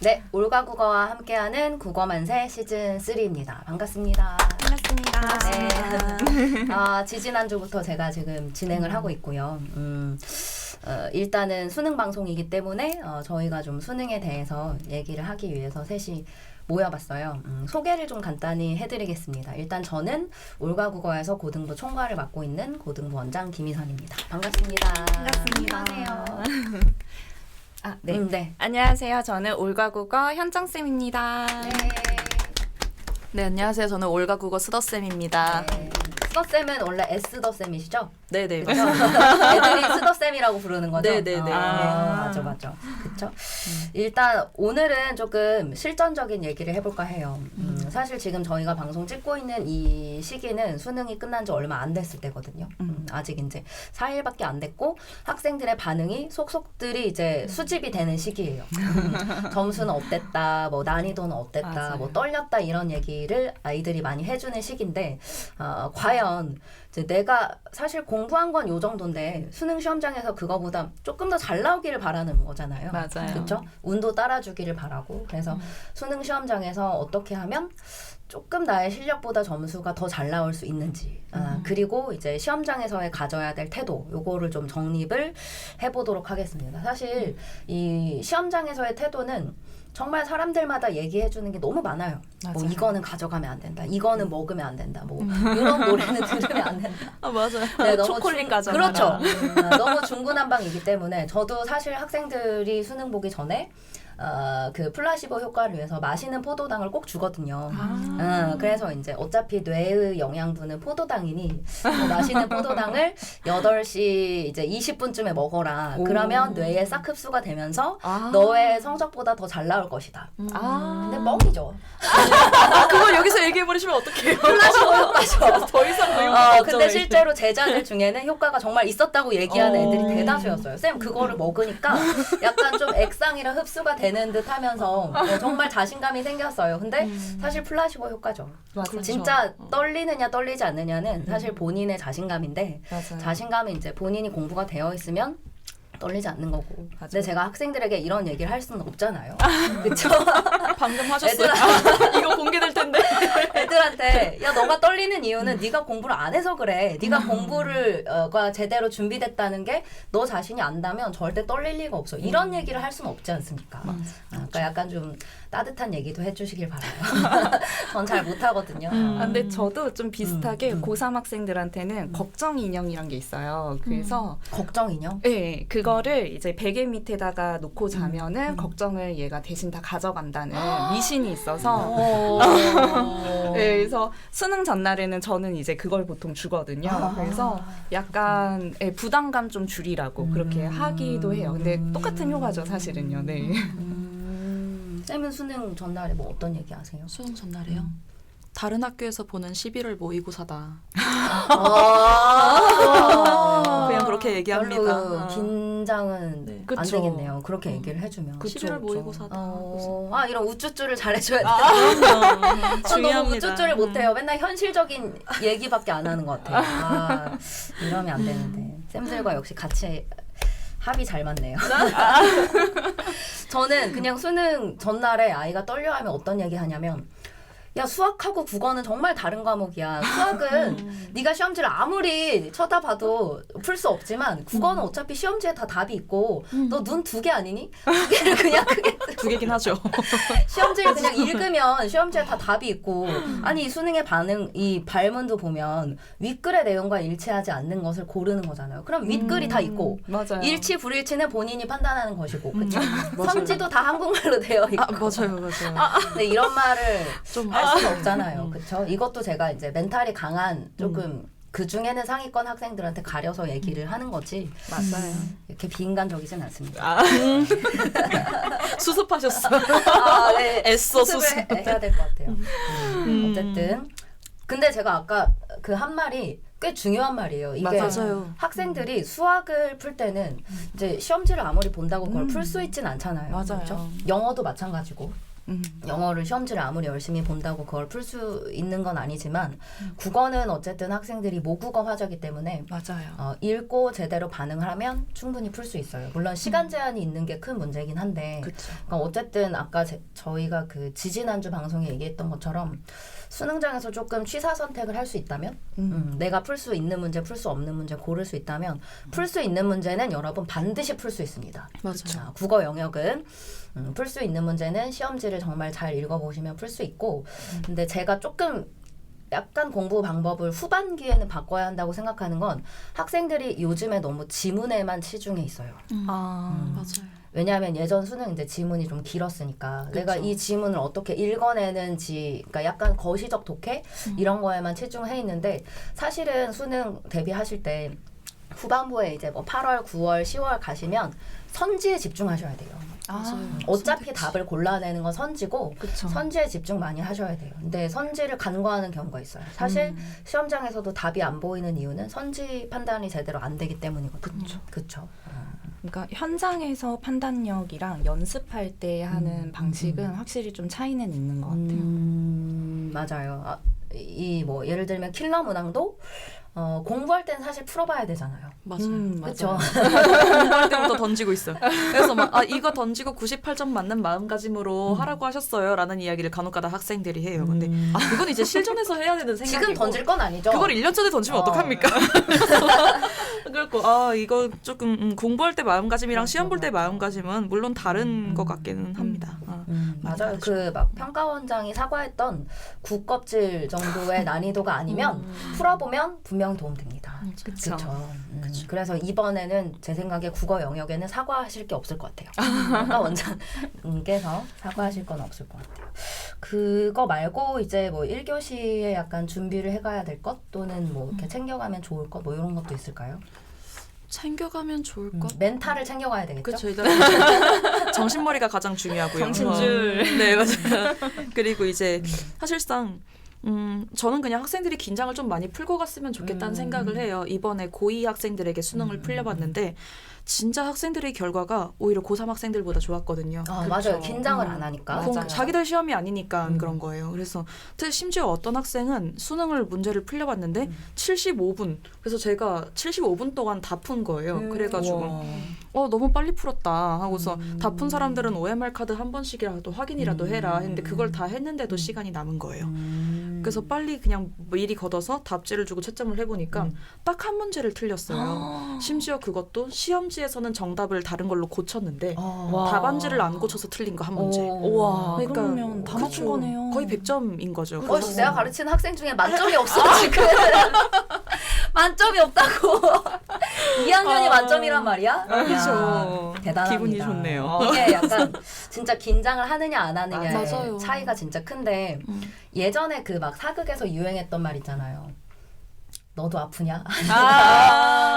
네, 올가 국어와 함께하는 국어만세 시즌 3입니다. 반갑습니다. 반갑습니다. 네. 지지난주부터 제가 지금 진행을 하고 있고요. 일단은 수능 방송이기 때문에 저희가 좀 수능에 대해서 얘기를 하기 위해서 셋이 모여봤어요. 소개를 좀 간단히 해드리겠습니다. 일단 저는 올가 국어에서 고등부 총괄을 맡고 있는 고등부 원장 김희선입니다. 반갑습니다. 반갑습니다. 안녕하세요. 네. 네. 안녕하세요. 저는 올가국어 현정쌤입니다. 네, 안녕하세요. 저는 올가국어 스더쌤입니다. 네. 스더쌤은 원래 S더쌤이시죠? 네네. 그렇죠? 애들이 스더쌤이라고 부르는 거죠? 네네네. 맞아. 그쵸? 일단 오늘은 조금 실전적인 얘기를 해볼까 해요. 사실 지금 저희가 방송 찍고 있는 이 시기는 수능이 끝난 지 얼마 안 됐을 때거든요. 아직 이제 4일밖에 안 됐고 학생들의 반응이 속속들이 이제 수집이 되는 시기예요. 점수는 어땠다, 뭐 난이도는 어땠다, 맞아요. 뭐 떨렸다 이런 얘기를 아이들이 많이 해주는 시기인데 과연 이제 내가 사실 공부한 건 요 정도인데 수능 시험장에서 그거보다 조금 더 잘 나오기를 바라는 거잖아요. 맞아요. 그렇죠? 운도 따라주기를 바라고 그래서 수능 시험장에서 어떻게 하면 조금 나의 실력보다 점수가 더 잘 나올 수 있는지 그리고 이제 시험장에서의 가져야 될 태도 요거를 좀 정립을 해보도록 하겠습니다. 사실 이 시험장에서의 태도는 정말 사람들마다 얘기해 주는 게 너무 많아요. 뭐 이거는 가져가면 안 된다. 이거는 먹으면 안 된다. 뭐 이런 노래는 들으면 안 된다. 맞아요. 네, 너무 초콜릿 가져가. 그렇죠. 너무 중구난방이기 때문에 저도 사실 학생들이 수능 보기 전에 그 플라시보 효과를 위해서 맛있는 포도당을 꼭 주거든요. 그래서 이제 어차피 뇌의 영양분은 포도당이니 맛있는 포도당을 8시 이제 20분쯤에 먹어라. 그러면 뇌에 싹 흡수가 되면서 너의 성적보다 더 잘 나올 것이다. 근데 뻥이죠. 그걸 여기서 얘기해버리시면 어떡해요? 플라시보 효과죠. 더 이상 의미가 없죠. 근데 실제로 제자들 중에는 효과가 정말 있었다고 얘기하는 애들이 대다수였어요. 쌤 그거를 먹으니까 약간 좀 액상이랑 흡수가 되는 듯 하면서 정말 자신감이 생겼어요. 근데 사실 플라시보 효과죠. 맞아요. 진짜 떨리느냐 떨리지 않느냐는 사실 본인의 자신감인데 맞아요. 자신감이 이제 본인이 공부가 되어 있으면 떨리지 않는 거고. 근데 맞아요. 제가 학생들에게 이런 얘기를 할 수는 없잖아요. 그쵸? 방금 하셨어요. 이거 공개될 텐데. 애들한테 야 너가 떨리는 이유는 네가 공부를 안 해서 그래. 네가 공부를 가 제대로 준비됐다는 게 너 자신이 안다면 절대 떨릴 리가 없어. 이런 얘기를 할 수는 없지 않습니까? 그러니까 약간 좀 따뜻한 얘기도 해주시길 바라요. 전 잘 못하거든요. 근데 저도 좀 비슷하게 고3 학생들한테는 걱정 인형이란 게 있어요. 그래서 걱정 인형? 네, 그거를 이제 베개 밑에다가 놓고 자면은 걱정을 얘가 대신 다 가져간다는 미신이 있어서 네, 그래서 수능 전날에는 저는 이제 그걸 보통 주거든요. 그래서 약간 부담감 좀 줄이라고 그렇게 하기도 해요. 근데 똑같은 효과죠, 사실은요. 네. 쌤은 수능 전날에 뭐 어떤 얘기 하세요? 수능 전날에요? 다른 학교에서 보는 11월 모의고사다. 그냥 그렇게 얘기합니다. 별로 긴장은 네. 안 그쵸. 되겠네요. 그렇게 얘기를 해주면. 11월 모의고사다. 이런 우쭈쭈를 잘해줘야 돼. 너무 중요합니다. 우쭈쭈를 못해요. 맨날 현실적인 얘기밖에 안 하는 것 같아요. 이러면 안 되는데. 쌤들과 역시 같이 합이 잘 맞네요. 저는 그냥 수능 전날에 아이가 떨려하면 어떤 얘기 하냐면 야 수학하고 국어는 정말 다른 과목이야. 수학은 네가 시험지를 아무리 쳐다봐도 풀 수 없지만 국어는 어차피 시험지에 다 답이 있고 너 눈 2개 아니니? 2개를 그냥 크게 두 개긴 하죠. 시험지를 그냥 읽으면 시험지에 다 답이 있고 아니 이 수능의 반응 이 발문도 보면 윗글의 내용과 일치하지 않는 것을 고르는 거잖아요. 그럼 윗글이 다 있고 맞아요. 일치 불일치는 본인이 판단하는 것이고 그쵸? 선지도 다 한국말로 되어 있고 맞아요. 근데 이런 말을 좀 할 수는 없잖아요. 그쵸? 이것도 제가 이제 멘탈이 강한 조금 그 중에는 상위권 학생들한테 가려서 얘기를 하는 거지 맞아요. 이렇게 비인간적이진 않습니다. 수습하셨어요. 네. 애써 수습을 수습. 해야 될 것 같아요. 어쨌든 근데 제가 아까 그 한 말이 꽤 중요한 말이에요. 이게 맞아요. 학생들이 수학을 풀 때는 이제 시험지를 아무리 본다고 그걸 풀 수 있진 않잖아요. 맞아요. 그렇죠? 영어도 마찬가지고 영어를 시험지를 아무리 열심히 본다고 그걸 풀 수 있는 건 아니지만 국어는 어쨌든 학생들이 모국어 화자이기 때문에 맞아요. 읽고 제대로 반응을 하면 충분히 풀 수 있어요. 물론 시간 제한이 있는 게 큰 문제긴 한데 그렇죠. 그러니까 어쨌든 아까 저희가 그 지지난주 방송에 얘기했던 것처럼 수능장에서 조금 취사 선택을 할 수 있다면 내가 풀 수 있는 문제, 풀 수 없는 문제 고를 수 있다면 풀 수 있는 문제는 여러분 반드시 풀 수 있습니다. 맞아요. 국어 영역은 풀 수 있는 문제는 시험지를 정말 잘 읽어보시면 풀 수 있고 근데 제가 조금 약간 공부 방법을 후반기에는 바꿔야 한다고 생각하는 건 학생들이 요즘에 너무 지문에만 치중해 있어요. 맞아요. 왜냐하면 예전 수능 이제 지문이 좀 길었으니까 내가 이 지문을 어떻게 읽어내는지 그러니까 약간 거시적 독해 이런 거에만 치중해 있는데 사실은 수능 대비하실 때 후반부에 이제 뭐 8월, 9월, 10월 가시면 선지에 집중하셔야 돼요. 어차피 선택지. 답을 골라내는 건 선지고 그쵸. 선지에 집중 많이 하셔야 돼요. 근데 선지를 간과하는 경우가 있어요. 사실 시험장에서도 답이 안 보이는 이유는 선지 판단이 제대로 안 되기 때문이거든요. 그렇죠. 그러니까 현장에서 판단력이랑 연습할 때 하는 방식은 확실히 좀 차이는 있는 것 같아요. 맞아요. 이 뭐 예를 들면 킬러 문항도 공부할 때는 사실 풀어봐야 되잖아요. 맞아요. 그렇죠. 공부할 때부터 던지고 있어요. 그래서 막 이거 던지고 98점 맞는 마음가짐으로 하라고 하셨어요.라는 이야기를 간혹가다 학생들이 해요. 근데 그건 이제 실전에서 해야 되는 생각이고 지금 던질 건 아니죠. 그걸 1년 전에 던지면 어떡합니까? 그래갖고 이거 조금 공부할 때 마음가짐이랑 시험 볼 때 마음가짐은 물론 다른 것 같기는 합니다. 맞아요. 그 막 평가원장이 사과했던 국껍질 정도의 난이도가 아니면 풀어보면 분명 도움됩니다. 그쵸. 그래서 이번에는 제 생각에 국어 영역에는 사과하실 게 없을 것 같아요. 평가원장님께서 사과하실 건 없을 것 같아요. 그거 말고 이제 뭐 1교시에 약간 준비를 해가야 될 것 또는 뭐 이렇게 챙겨가면 좋을 것 뭐 이런 것도 있을까요? 챙겨가면 좋을 것. 멘탈을 챙겨가야 되겠죠? 그렇죠. 일단 정신머리가 가장 중요하고요. 정신줄. 네, 맞아요. 그리고 이제 사실상 저는 그냥 학생들이 긴장을 좀 많이 풀고 갔으면 좋겠다는 생각을 해요. 이번에 고2 학생들에게 수능을 풀려봤는데 진짜 학생들의 결과가 오히려 고3 학생들보다 좋았거든요. 맞아요. 긴장을 안 하니까. 자기들 시험이 아니니까 그런 거예요. 그래서 심지어 어떤 학생은 수능을 문제를 풀려봤는데 75분. 그래서 제가 75분 동안 다 푼 거예요. 그래가지고 너무 빨리 풀었다 하고서 다 푼 사람들은 OMR 카드 한 번씩이라도 확인이라도 해라 했는데 그걸 다 했는데도 시간이 남은 거예요. 그래서 빨리 그냥 미리 걷어서 답지를 주고 채점을 해보니까 딱 한 문제를 틀렸어요. 심지어 그것도 시험지에서는 정답을 다른 걸로 고쳤는데 답안지를 안 고쳐서 틀린 거 한 문제. 와, 그러니까 그러면 다 맞춘 거네요. 거의 100점인 거죠. 내가 가르치는 학생 중에 만점이 없어 지금. 만점이 없다고. 2학년이 만점이란 말이야? 그렇죠. 대단합니다. 기분이 좋네요. 이게 약간 진짜 긴장을 하느냐 안 하느냐의 맞아요. 차이가 진짜 큰데 예전에 그 막 사극에서 유행했던 말 있잖아요. 너도 아프냐?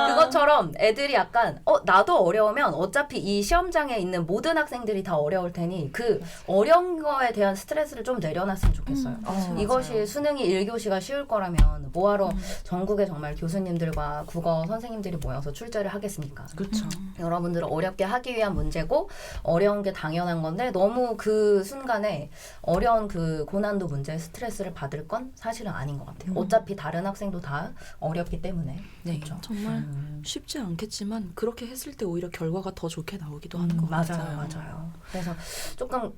그것처럼 애들이 약간 나도 어려우면 어차피 이 시험장에 있는 모든 학생들이 다 어려울 테니 그 어려운 거에 대한 스트레스를 좀 내려놨으면 좋겠어요. 이것이 맞아요. 수능이 1교시가 쉬울 거라면 뭐하러 전국에 정말 교수님들과 국어 선생님들이 모여서 출제를 하겠습니까? 그렇죠. 여러분들을 어렵게 하기 위한 문제고 어려운 게 당연한 건데 너무 그 순간에 어려운 그 고난도 문제에 스트레스를 받을 건 사실은 아닌 것 같아요. 어차피 다른 학생도 다 어렵기 때문에. 네, 그렇죠. 정말 쉽지 않겠지만 그렇게 했을 때 오히려 결과가 더 좋게 나오기도 하는 것 같아요. 맞아요. 그래서 조금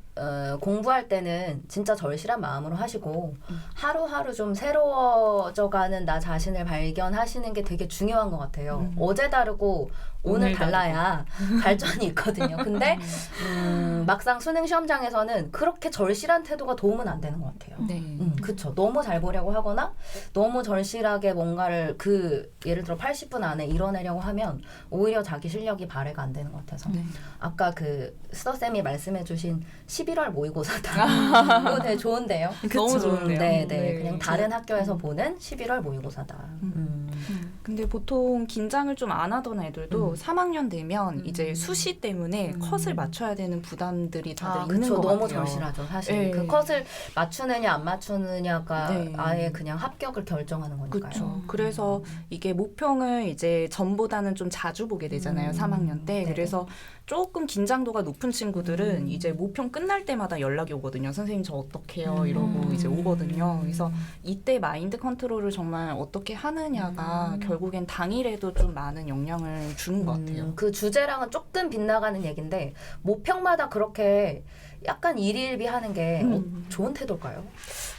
공부할 때는 진짜 절실한 마음으로 하시고 하루하루 좀 새로워져가는 나 자신을 발견하시는 게 되게 중요한 것 같아요. 어제 다르고 오늘 달라야 발전이 있거든요. 근데 막상 수능 시험장에서는 그렇게 절실한 태도가 도움은 안 되는 것 같아요. 네. 그렇죠. 너무 잘 보려고 하거나 너무 절실하게 뭔가를 예를 들어 80분 안에 이뤄내려고 하면 오히려 자기 실력이 발휘가 안 되는 것 같아서 아까 그 스더쌤이 말씀해주신 11월 모의고사다. 그거 되게 좋은데요. 너무 좋은데요. 네. 그냥 다른 학교에서 보는 11월 모의고사다. 근데 보통 긴장을 좀 안 하던 애들도 3학년 되면 이제 수시 때문에 컷을 맞춰야 되는 부담들이 다들 있는 그쵸. 것 너무 같아요. 절실하죠 사실. 네. 그 컷을 맞추느냐 안 맞추느냐가 네. 아예 그냥 합격을 결정하는 거니까요. 그렇죠. 그래서 이게 모평을 이제 전보다는 좀 자주 보게 되잖아요. 3학년 때. 네네. 그래서 조금 긴장도가 높은 친구들은 이제 모평 끝날 때마다 연락이 오거든요. 선생님 저 어떡해요? 이러고 이제 오거든요. 그래서 이때 마인드 컨트롤을 정말 어떻게 하느냐가 결국엔 당일에도 좀 많은 영향을 주는 것 같아요. 그 주제랑은 조금 빗나가는 얘기인데 모평마다 그렇게 약간 일일비하는 게 좋은 태도일까요?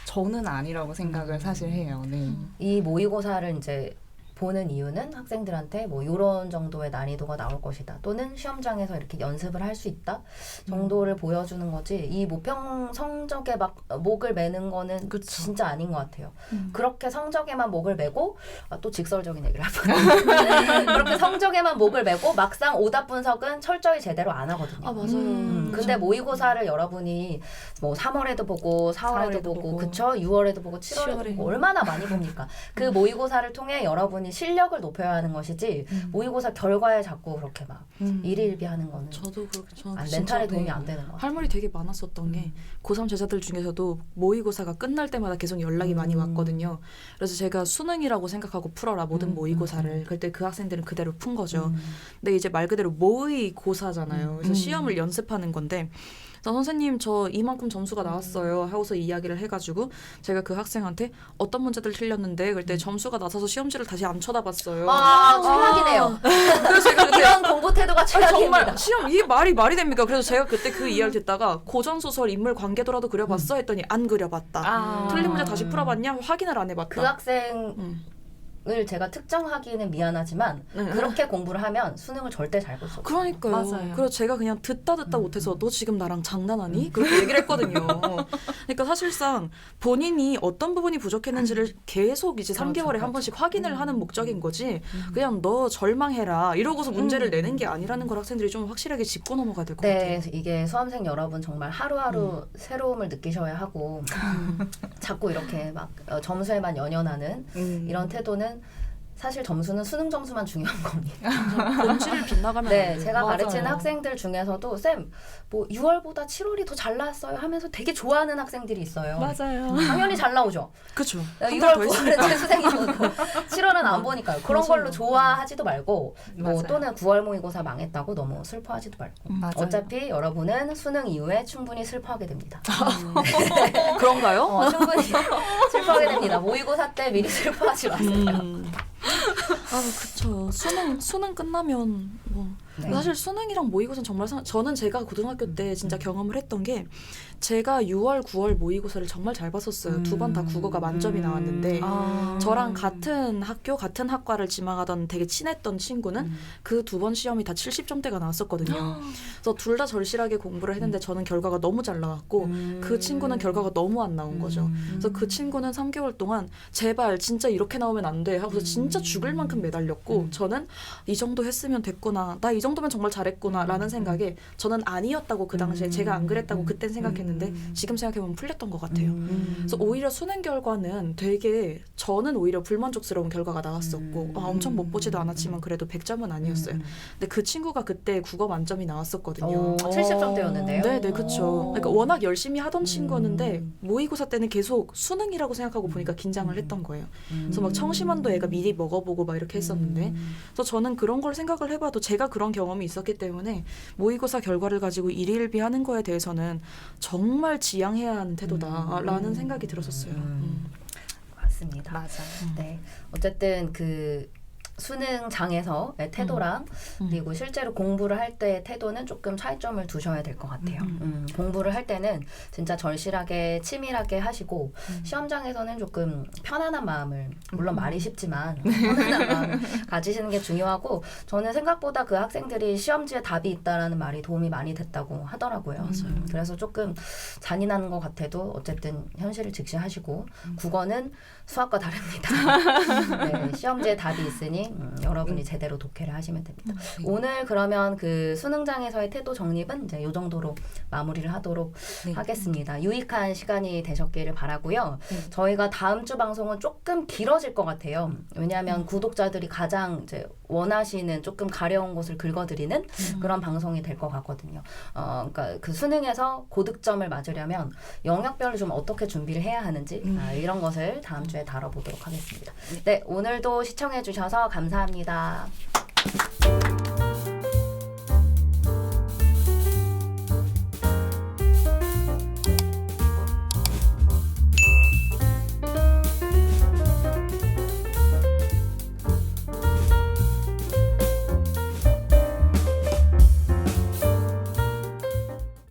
저는 아니라고 생각을 사실 해요. 네. 이 모의고사를 이제 보는 이유는 학생들한테 뭐 이런 정도의 난이도가 나올 것이다 또는 시험장에서 이렇게 연습을 할 수 있다 정도를 보여주는 거지 이 모평 성적에 막 목을 매는 거는 그쵸. 진짜 아닌 것 같아요. 그렇게 성적에만 목을 매고 또 직설적인 얘기를 할 뻔했네. 그렇게 성적에만 목을 매고 막상 오답 분석은 철저히 제대로 안 하거든요. 아 맞아요. 근데 모의고사를 여러분이 뭐 3월에도 보고 4월에도 보고 그쵸? 6월에도 보고 7월에도 보고 얼마나 많이 봅니까? 그 모의고사를 통해 여러분이 실력을 높여야 하는 것이지 모의고사 결과에 자꾸 그렇게 막 일일비하는 거는 저도 그렇게 저는 멘탈에 진짜, 도움이 안 되는 것 같아요. 할 말이 되게 많았었던 게 고3 제자들 중에서도 모의고사가 끝날 때마다 계속 연락이 많이 왔거든요. 그래서 제가 수능이라고 생각하고 풀어라 모든 모의고사를. 그때 그 학생들은 그대로 푼 거죠. 근데 이제 말 그대로 모의고사잖아요. 그래서 시험을 연습하는 건데 선생님 저 이만큼 점수가 나왔어요 하고서 이야기를 해가지고 제가 그 학생한테 어떤 문제들 틀렸는데 그때 점수가 낮아서 시험지를 다시 안 쳐다봤어요. 최악이네요. 그래서 제가 그때 이런 공부 태도가 최악입니다. 정말 시험 이게 말이 됩니까? 그래서 제가 그때 그 이야기를 듣다가 고전 소설 인물 관계도라도 그려봤어 했더니 안 그려봤다. 틀린 문제 다시 풀어봤냐? 확인을 안 해봤다. 그 학생을 제가 특정하기는 미안하지만 그렇게 공부를 하면 수능을 절대 잘 볼 수 없어요. 그러니까요. 맞아요. 그래서 제가 그냥 듣다 못해서 너 지금 나랑 장난하니? 그렇게 얘기를 했거든요. 그러니까 사실상 본인이 어떤 부분이 부족했는지를 계속 이제 3개월에 한 번씩 확인을 하는 목적인 거지 그냥 너 절망해라 이러고서 문제를 내는 게 아니라는 걸 학생들이 좀 확실하게 짚고 넘어가야 될 것 같아요. 네, 이게 수험생 여러분 정말 하루하루 새로움을 느끼셔야 하고 자꾸 이렇게 막 점수에만 연연하는 이런 태도는 사실 점수는 수능 점수만 중요한 겁니다. 본질을 빗나가면 네, 안 돼요. 제가 맞아요. 가르치는 학생들 중에서도 쌤, 뭐 6월보다 7월이 더 잘 나왔어요 하면서 되게 좋아하는 학생들이 있어요. 맞아요. 당연히 잘 나오죠. 그렇죠. 6월, 9월은 재수생이 보고 7월은 안 보니까요. 그런 걸로 좋아하지도 말고 뭐 맞아요. 또는 9월 모의고사 망했다고 너무 슬퍼하지도 말고 맞아요. 어차피 여러분은 수능 이후에 충분히 슬퍼하게 됩니다. 그런가요? 충분히 슬퍼하게 됩니다. 모의고사 때 미리 슬퍼하지 마세요. 아, 그쵸. 수능 끝나면 뭐 네. 사실 수능이랑 모의고사는 정말 저는 제가 고등학교 때 진짜 경험을 했던 게 제가 6월, 9월 모의고사를 정말 잘 봤었어요. 두 번 다 국어가 만점이 나왔는데 저랑 같은 학교, 같은 학과를 지망하던 되게 친했던 친구는 그 두 번 시험이 다 70점대가 나왔었거든요. 그래서 둘 다 절실하게 공부를 했는데 저는 결과가 너무 잘 나왔고 그 친구는 결과가 너무 안 나온 거죠. 그래서 그 친구는 3개월 동안 제발 진짜 이렇게 나오면 안 돼 하고서 진짜 죽을 만큼 매달렸고 저는 이 정도 했으면 됐구나. 나 이 정도면 정말 잘했구나 라는 생각에 저는 아니었다고 그 당시에 제가 안 그랬다고 그땐 생각했는데 지금 생각해보면 풀렸던 것 같아요. 그래서 오히려 수능 결과는 되게 저는 오히려 불만족스러운 결과가 나왔었고 엄청 못 보지도 않았지만 그래도 100점은 아니었어요. 근데 그 친구가 그때 국어 만점이 나왔었거든요. 70점대였는데요? 네네 그쵸. 그러니까 워낙 열심히 하던 친구였는데 모의고사 때는 계속 수능이라고 생각하고 보니까 긴장을 했던 거예요. 그래서 막 청심환도 애가 미리 먹어보고 막 이렇게 했었는데 그래서 저는 그런 걸 생각을 해봐도 제가 그런 경험이 있었기 때문에 모의고사 결과를 가지고 일희일비하는 거에 대해서는 정말 지양해야 하는 태도다라는 생각이 들었었어요. 맞습니다. 맞아. 네, 어쨌든 그 수능장에서의 태도랑 그리고 실제로 공부를 할 때의 태도는 조금 차이점을 두셔야 될 것 같아요. 공부를 할 때는 진짜 절실하게 치밀하게 하시고 시험장에서는 조금 편안한 마음을 물론 말이 쉽지만 편안한 마음을 가지시는 게 중요하고 저는 생각보다 그 학생들이 시험지에 답이 있다라는 말이 도움이 많이 됐다고 하더라고요. 그래서 조금 잔인한 것 같아도 어쨌든 현실을 직시하시고 국어는 수학과 다릅니다. 네, 시험지에 답이 있으니 때문에 여러분이 제대로 독해를 하시면 됩니다. 오늘 그러면 그 수능장에서의 태도 정립은 이제 이 정도로 마무리를 하도록 하겠습니다. 유익한 시간이 되셨기를 바라고요. 저희가 다음 주 방송은 조금 길어질 것 같아요. 왜냐하면 구독자들이 가장 이제 원하시는 조금 가려운 곳을 긁어드리는 그런 방송이 될 것 같거든요. 그러니까 그 수능에서 고득점을 맞으려면 영역별로 좀 어떻게 준비를 해야 하는지 이런 것을 다음 주에 다뤄보도록 하겠습니다. 네, 오늘도 시청해 주셔서 감사합니다.